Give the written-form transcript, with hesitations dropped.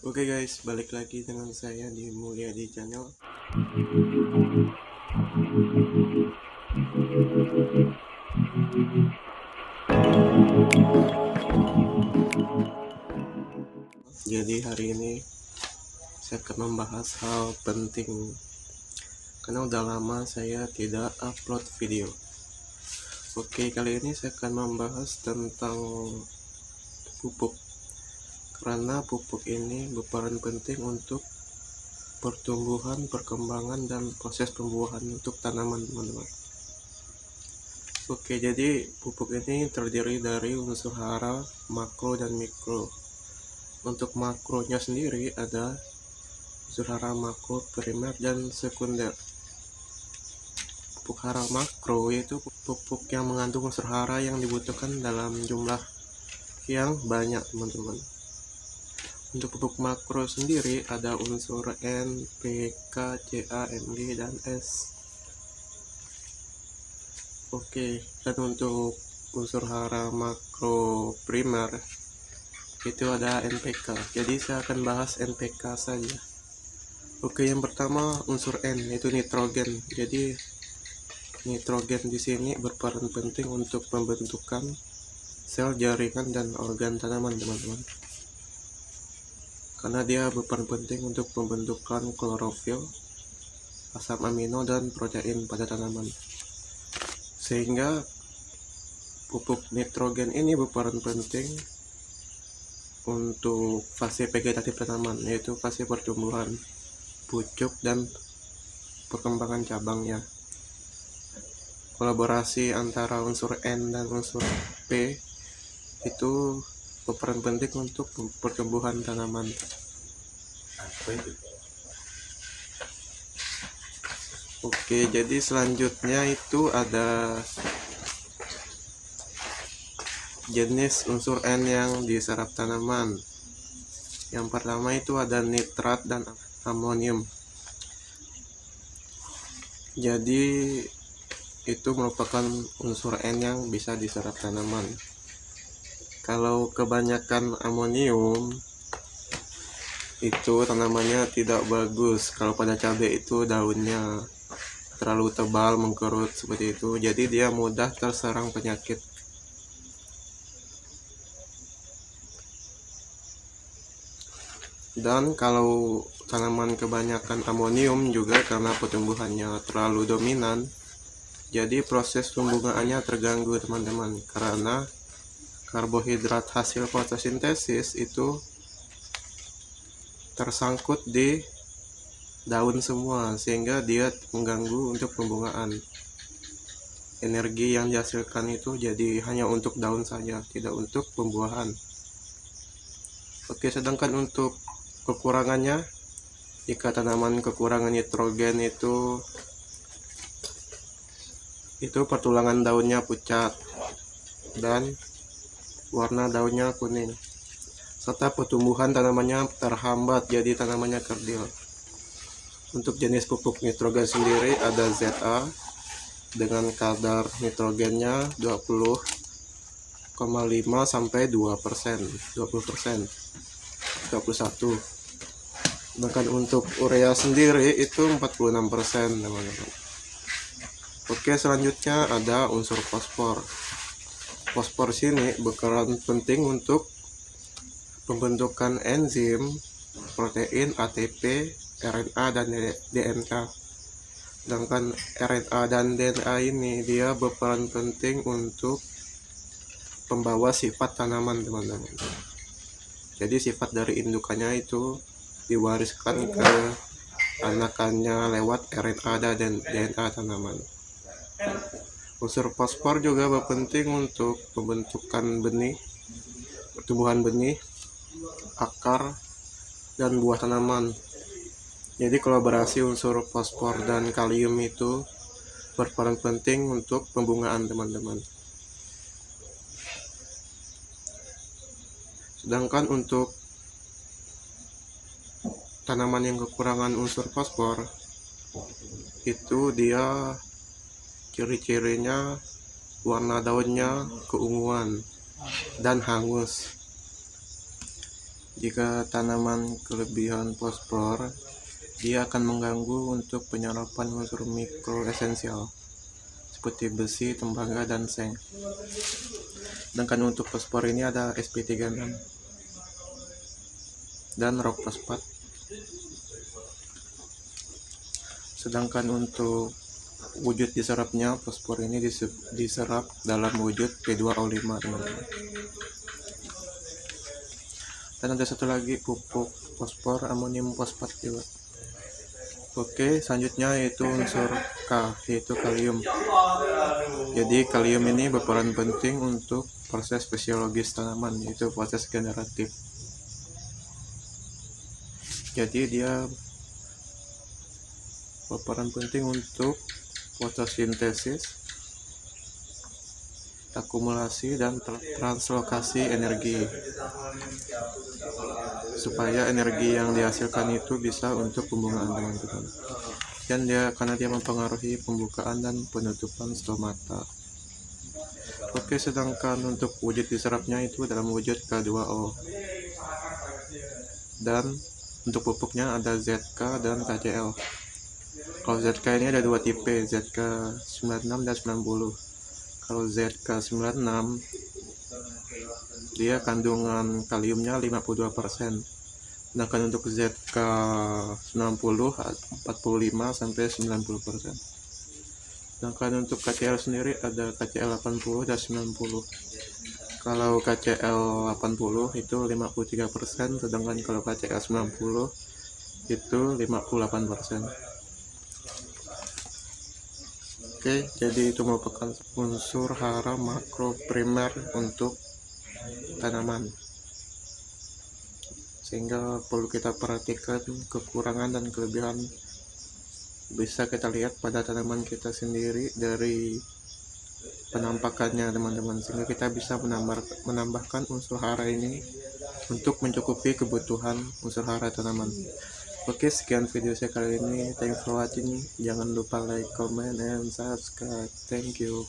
Oke guys, balik lagi dengan saya di Mulyadi Channel. Jadi hari ini saya akan membahas hal penting karena udah lama saya tidak upload video. Oke, kali ini saya akan membahas tentang pupuk, karena pupuk ini berperan penting untuk pertumbuhan, perkembangan, dan proses pembuahan untuk tanaman, teman-teman. Oke, jadi pupuk ini terdiri dari unsur hara, makro, dan mikro. Untuk makronya sendiri ada unsur hara makro, primer, dan sekunder. Pupuk hara makro yaitu pupuk yang mengandung unsur hara yang dibutuhkan dalam jumlah yang banyak, teman-teman. Untuk pupuk makro sendiri ada unsur N, P, K, Ca, Mg, dan S. Oke, dan untuk unsur hara makro primer itu ada NPK. Jadi saya akan bahas NPK saja. Oke, yang pertama unsur N yaitu nitrogen. Jadi nitrogen di sini berperan penting untuk pembentukan sel jaringan dan organ tanaman, teman-teman. Karena dia berperan penting untuk pembentukan klorofil, asam amino, dan protein pada tanaman. Sehingga pupuk nitrogen ini berperan penting untuk fase vegetatif tanaman, yaitu fase pertumbuhan, pucuk, dan perkembangan cabangnya. Kolaborasi antara unsur N dan unsur P itu berperan penting untuk pertumbuhan tanaman. Oke, jadi selanjutnya itu ada jenis unsur N yang diserap tanaman. Yang pertama itu ada nitrat dan amonium. Jadi itu merupakan unsur N yang bisa diserap tanaman. Kalau kebanyakan amonium itu tanamannya tidak bagus. Kalau pada cabai itu daunnya terlalu tebal, mengkerut seperti itu, jadi dia mudah terserang penyakit. Dan kalau tanaman kebanyakan amonium juga karena pertumbuhannya terlalu dominan, jadi proses pembungaannya terganggu, teman-teman, karena karbohidrat hasil fotosintesis itu tersangkut di daun semua, sehingga dia mengganggu untuk pembungaan. Energi yang dihasilkan itu jadi hanya untuk daun saja, tidak untuk pembuahan. Oke, sedangkan untuk kekurangannya, jika tanaman kekurangan nitrogen itu pertulangan daunnya pucat dan warna daunnya kuning, serta pertumbuhan tanamannya terhambat, jadi tanamannya kerdil. Untuk jenis pupuk nitrogen sendiri ada ZA dengan kadar nitrogennya 20,5 sampai 2%, 20%, 21. Sedangkan untuk urea sendiri itu 46%, teman-teman. Oke, selanjutnya ada unsur fosfor. Fosfor sini berperan penting untuk pembentukan enzim, protein, ATP, RNA, dan DNK. Sedangkan RNA dan DNA ini dia berperan penting untuk pembawa sifat tanaman, teman-teman. Jadi sifat dari indukannya itu diwariskan ke anakannya lewat RNA dan DNA tanaman. Unsur fosfor juga berpenting untuk pembentukan benih, pertumbuhan benih, akar, dan buah tanaman. Jadi kolaborasi unsur fosfor dan kalium itu berperan penting untuk pembungaan, teman-teman. Sedangkan untuk tanaman yang kekurangan unsur fosfor itu dia ciri-cirinya warna daunnya keunguan dan hangus. Jika tanaman kelebihan fosfor, dia akan mengganggu untuk penyerapan unsur mikro esensial seperti besi, tembaga, dan seng. Sedangkan untuk fosfor ini ada sp3 dan rok fosfat. Sedangkan untuk wujud diserapnya, fosfor ini diserap dalam wujud P2O5, teman-teman. Dan ada satu lagi pupuk fosfor, amonium fosfat juga. Oke, selanjutnya yaitu unsur K, yaitu kalium. Jadi kalium ini berperan penting untuk proses fisiologis tanaman, yaitu proses generatif. Jadi dia berperan penting untuk fotosintesis, akumulasi, dan translokasi energi, supaya energi yang dihasilkan itu bisa untuk pembungaan, teman-teman. Dan karena dia mempengaruhi pembukaan dan penutupan stomata. Oke, sedangkan untuk wujud diserapnya itu dalam wujud K2O. Dan untuk pupuknya ada ZK dan KCl. Kalau ZK ini ada dua tipe, ZK96 dan 90. Kalau ZK96 dia kandungan kaliumnya 52%. Sedangkan untuk ZK90 45 sampai 90%. Sedangkan untuk KCl sendiri ada KCl 80 dan 90. Kalau KCl 80 itu 53%, sedangkan kalau KCl 90 itu 58%. Oke, jadi itu merupakan unsur hara makro primer untuk tanaman. Sehingga perlu kita perhatikan kekurangan dan kelebihan bisa kita lihat pada tanaman kita sendiri dari penampakannya, teman-teman, sehingga kita bisa menambahkan unsur hara ini untuk mencukupi kebutuhan unsur hara tanaman. Oke, sekian video saya kali ini. Thanks for watching. Jangan lupa like, comment, and subscribe. Thank you.